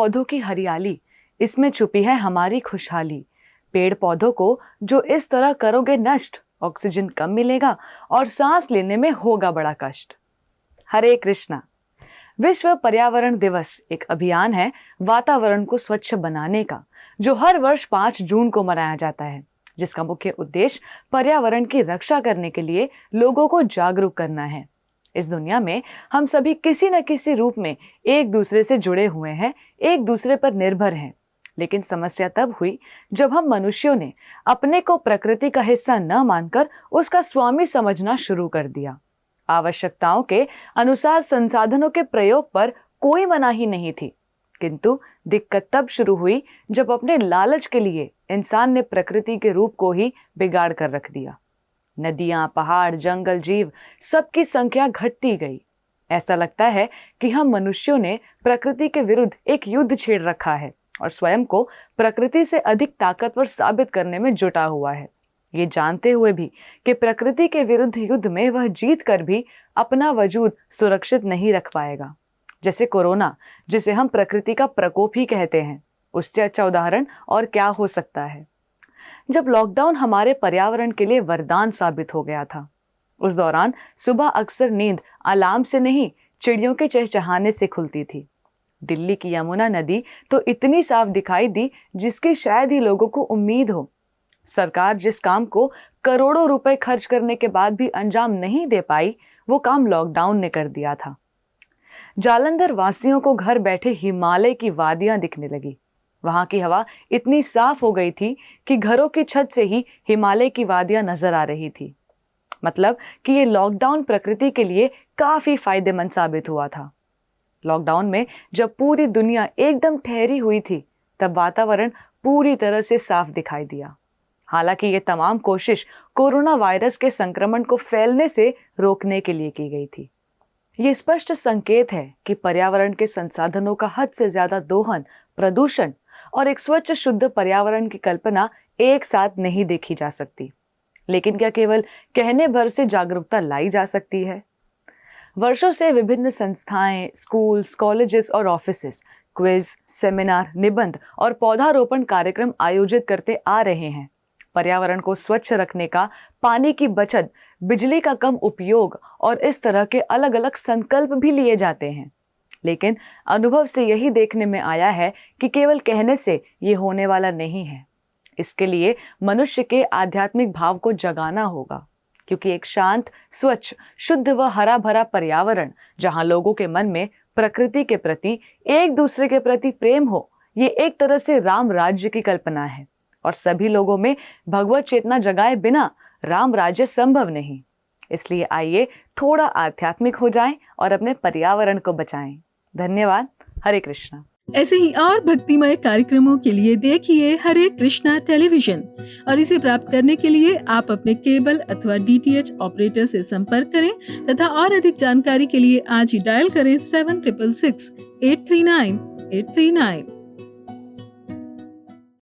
पौधों की हरियाली, इसमें छुपी है हमारी खुशहाली। पेड़ पौधों को जो इस तरह करोगे नष्ट, ऑक्सीजन कम मिलेगा और सांस लेने में होगा बड़ा कष्ट। हरे कृष्णा। विश्व पर्यावरण दिवस एक अभियान है वातावरण को स्वच्छ बनाने का, जो हर वर्ष 5 जून को मनाया जाता है, जिसका मुख्य उद्देश्य पर्यावरण की रक्षा करने के लिए लोगों को जागरूक करना है। इस दुनिया में हम सभी किसी न किसी रूप में एक दूसरे से जुड़े हुए हैं, एक दूसरे पर निर्भर हैं। लेकिन समस्या तब हुई जब हम मनुष्यों ने अपने को प्रकृति का हिस्सा न मानकर उसका स्वामी समझना शुरू कर दिया। आवश्यकताओं के अनुसार संसाधनों के प्रयोग पर कोई मनाही नहीं थी, किंतु दिक्कत तब शुरू हुई जब अपने लालच के लिए इंसान ने प्रकृति के रूप को ही बिगाड़ कर रख दिया। नदियां, पहाड़, जंगल, जीव, सबकी संख्या घटती गई। ऐसा लगता है कि हम मनुष्यों ने प्रकृति के विरुद्ध एक युद्ध छेड़ रखा है और स्वयं को प्रकृति से अधिक ताकतवर साबित करने में जुटा हुआ है, ये जानते हुए भी कि प्रकृति के विरुद्ध युद्ध में वह जीत कर भी अपना वजूद सुरक्षित नहीं रख पाएगा। जैसे कोरोना, जिसे हम प्रकृति का प्रकोप ही कहते हैं, उससे अच्छा उदाहरण और क्या हो सकता है। जब लॉकडाउन हमारे पर्यावरण के लिए वरदान साबित हो गया था, उस दौरान सुबह अक्सर नींद अलार्म से नहीं, चिड़ियों के चहचहाने से खुलती थी। दिल्ली की यमुना नदी तो इतनी साफ दिखाई दी जिसकी शायद ही लोगों को उम्मीद हो। सरकार जिस काम को करोड़ों रुपए खर्च करने के बाद भी अंजाम नहीं दे पाई, वो काम लॉकडाउन ने कर दिया था। जालंधर वासियों को घर बैठे हिमालय की वादियां दिखने लगी। वहां की हवा इतनी साफ हो गई थी कि घरों की छत से ही हिमालय की वादियां नजर आ रही थी। मतलब कि ये लॉकडाउन प्रकृति के लिए काफी फायदेमंद साबित हुआ था। लॉकडाउन में जब पूरी दुनिया एकदम ठहरी हुई थी, तब वातावरण पूरी तरह से साफ दिखाई दिया। हालांकि ये तमाम कोशिश कोरोना वायरस के संक्रमण को फैलने से रोकने के लिए की गई थी। ये स्पष्ट संकेत है कि पर्यावरण के संसाधनों का हद से ज्यादा दोहन, प्रदूषण और एक स्वच्छ शुद्ध पर्यावरण की कल्पना एक साथ नहीं देखी जा सकती। लेकिन क्या केवल कहने भर से जागरूकता लाई जा सकती है? वर्षों से विभिन्न संस्थाएं, स्कूल्स, कॉलेजेस और ऑफिसेस क्विज, सेमिनार, निबंध और पौधारोपण कार्यक्रम आयोजित करते आ रहे हैं। पर्यावरण को स्वच्छ रखने का, पानी की बचत, बिजली का कम उपयोग और इस तरह के अलग अलग संकल्प भी लिए जाते हैं। लेकिन अनुभव से यही देखने में आया है कि केवल कहने से ये होने वाला नहीं है। इसके लिए मनुष्य के आध्यात्मिक भाव को जगाना होगा, क्योंकि एक शांत, स्वच्छ, शुद्ध व हरा भरा पर्यावरण, जहां लोगों के मन में प्रकृति के प्रति, एक दूसरे के प्रति प्रेम हो, ये एक तरह से राम राज्य की कल्पना है। और सभी लोगों में भगवत चेतना जगाए बिना राम राज्य संभव नहीं। इसलिए आइए थोड़ा आध्यात्मिक हो जाएं और अपने पर्यावरण को बचाएं। धन्यवाद। हरे कृष्णा। ऐसे ही और भक्तिमय कार्यक्रमों के लिए देखिए हरे कृष्णा टेलीविजन, और इसे प्राप्त करने के लिए आप अपने केबल अथवा DTH ऑपरेटर से संपर्क करें तथा और अधिक जानकारी के लिए आज ही डायल करें 7666 839 839।